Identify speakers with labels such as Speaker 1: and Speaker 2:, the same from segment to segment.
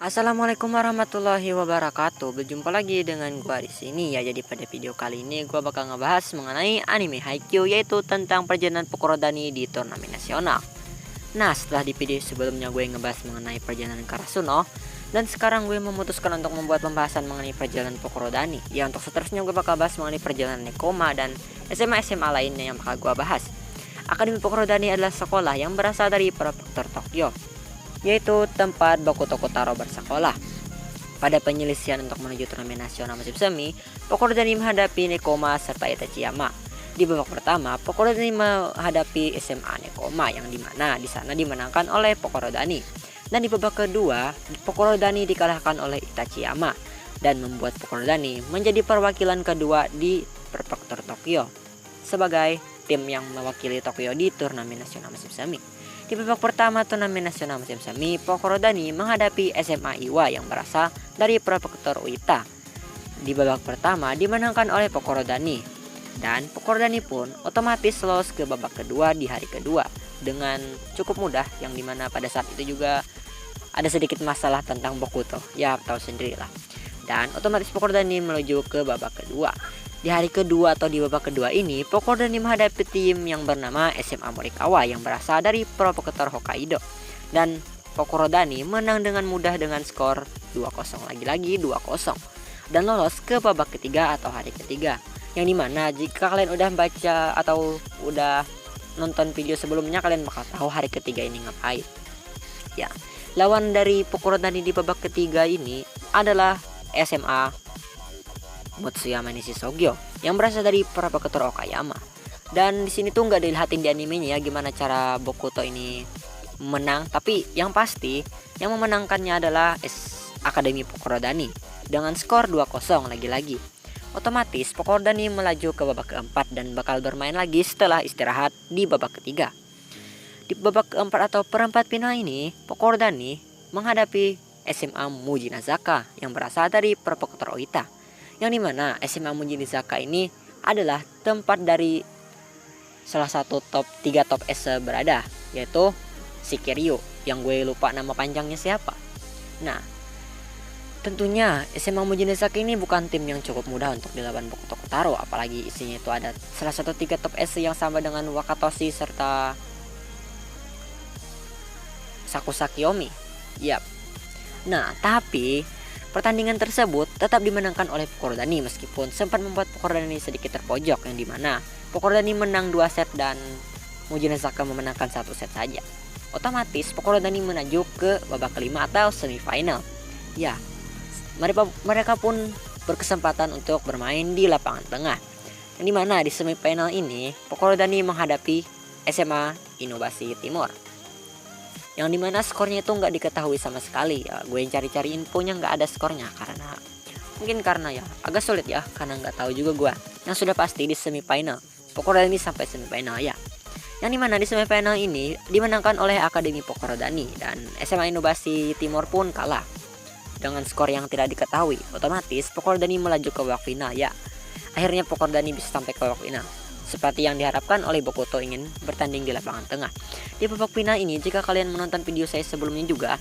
Speaker 1: Assalamualaikum warahmatullahi wabarakatuh. Berjumpa lagi dengan gua di sini ya. Jadi pada video kali ini gua bakal ngebahas mengenai anime Haikyuu, yaitu tentang perjalanan Pokorodani di turnamen nasional. Nah, setelah di video sebelumnya gue ngebahas mengenai perjalanan Karasuno, dan sekarang gue memutuskan untuk membuat pembahasan mengenai perjalanan Pokorodani. Ya, untuk seterusnya gue bakal bahas mengenai perjalanan Nekoma dan SMA-SMA lainnya yang bakal gue bahas. Akademi Pokorodani adalah sekolah yang berasal dari prefektur Tokyo, yaitu tempat Bokuto Kotaro bersekolah. Pada penyelesaian untuk menuju turnamen nasional musim semi, Pokorodani menghadapi Nekoma serta Itachiyama. Di babak pertama, Pokorodani menghadapi SMA Nekoma yang dimana di sana dimenangkan oleh Pokorodani. Dan di babak kedua, Pokorodani dikalahkan oleh Itachiyama dan membuat Pokorodani menjadi perwakilan kedua di prefektur Tokyo sebagai tim yang mewakili Tokyo di turnamen nasional musim semi. Di babak pertama turnamen nasional musim semi, Pokorodani menghadapi SMA Iwa yang berasal dari prefektur Uita. Di babak pertama dimenangkan oleh Pokorodani, dan Pokorodani pun otomatis lolos ke babak kedua di hari kedua dengan cukup mudah, yang dimana pada saat itu juga ada sedikit masalah tentang Bokuto, ya tahu sendirilah. Dan otomatis Pokorodani menuju ke babak kedua. Di hari kedua atau di babak kedua ini, Pokorodani menghadapi tim yang bernama SMA Morikawa yang berasal dari prefektur Hokkaido. Dan Pokorodani menang dengan mudah dengan skor 2-0, lagi-lagi 2-0. Dan lolos ke babak ketiga atau hari ketiga. Yang dimana jika kalian udah baca atau udah nonton video sebelumnya, kalian bakal tahu hari ketiga ini ngapain. Ya, lawan dari Pokorodani di babak ketiga ini adalah SMA Motsuyama Nishisogo yang berasal dari prefektur Okayama. Dan di sini tuh nggak dilihatin di animenya ya gimana cara Bokuto ini menang, tapi yang pasti yang memenangkannya adalah Akademi Pokorodani dengan skor 2-0 lagi-lagi. Otomatis Pokorodani melaju ke babak keempat dan bakal bermain lagi setelah istirahat di babak ketiga. Di babak keempat atau perempat final ini, Pokorodani menghadapi SMA Mujinazaka yang berasal dari prefektur Oita. Yang dimana SMA Mujinazaka ini adalah tempat dari salah satu top 3 top S berada, yaitu Shikiryu, yang gue lupa nama panjangnya siapa. Nah, tentunya SMA Mujinazaka ini bukan tim yang cukup mudah untuk dilawan Bokuto Kotaro, apalagi isinya itu ada salah satu 3 top S yang sama dengan Wakatoshi serta Sakusaki Omi. Yap. Nah, tapi pertandingan tersebut tetap dimenangkan oleh Pokorodani meskipun sempat membuat Pokorodani sedikit terpojok, yang dimana Pokorodani menang 2 set dan Mujinazaka memenangkan 1 set saja. Otomatis Pokorodani menuju ke babak kelima atau semifinal. Ya, mereka pun berkesempatan untuk bermain di lapangan tengah. Yang dimana di semifinal ini Pokorodani menghadapi SMA Inobasi Timur, yang dimana skornya itu nggak diketahui sama sekali ya. Gue yang cari-cari infonya nggak ada skornya karena ya agak sulit ya, karena nggak tahu juga gue. Yang sudah pasti di semifinal Pokorodani sampai semifinal ya, yang dimana di semifinal ini dimenangkan oleh Akademi Pokorodani dan SMA Inobasi Timur pun kalah dengan skor yang tidak diketahui. Otomatis Pokorodani melaju ke babak final ya. Akhirnya Pokorodani bisa sampai ke babak final seperti yang diharapkan oleh Bokuto ingin bertanding di lapangan tengah. Di babak final ini, jika kalian menonton video saya sebelumnya juga,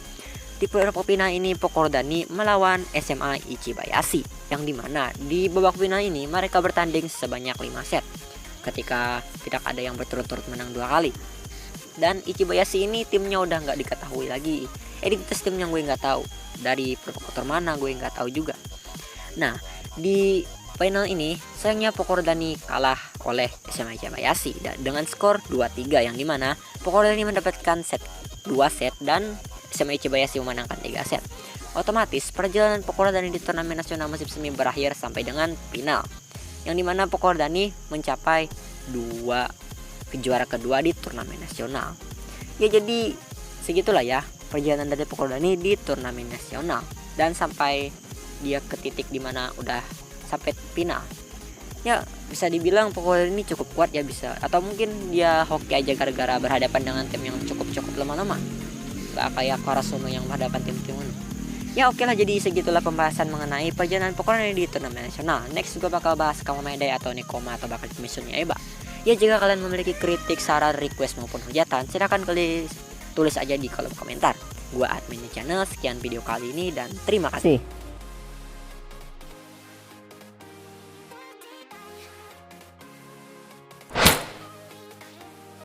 Speaker 1: di babak final ini Pokorodani melawan SMA Ichibayashi, yang dimana di babak final ini mereka bertanding sebanyak 5 set ketika tidak ada yang berturut-turut menang 2 kali. Dan Ichibayashi ini timnya udah nggak diketahui lagi, identitas timnya gue nggak tahu, dari prefektur mana gue nggak tahu juga. Nah, di final ini sayangnya Pokorodani kalah oleh SMA Ichibayashi dengan skor 2-3, yang dimana Pokorodani mendapatkan 2 set dan SMA Ichibayashi memenangkan 3 set. Otomatis perjalanan Pokorodani di turnamen nasional musim semi berakhir sampai dengan final, yang dimana Pokorodani mencapai 2 juara kedua di turnamen nasional. Ya, jadi segitulah ya perjalanan dari Pokorodani di turnamen nasional dan sampai dia ke titik dimana udah sampai final. Ya, bisa dibilang Pokorodani ini cukup kuat ya, bisa, atau mungkin dia hoki aja gara-gara berhadapan dengan tim yang cukup lemah-lemah, gak kayak Karasuno yang berhadapan tim-tim ini. Ya, oke lah, jadi segitulah pembahasan mengenai perjalanan Pokorodani di turnamen nasional. Next juga bakal bahas Kamomedai atau Nekoma atau bakal Misunya Eba. Ya, jika kalian memiliki kritik, saran, request maupun hujatan, silahkan kalian tulis aja di kolom komentar. Gua admin di channel, sekian video kali ini dan terima kasih.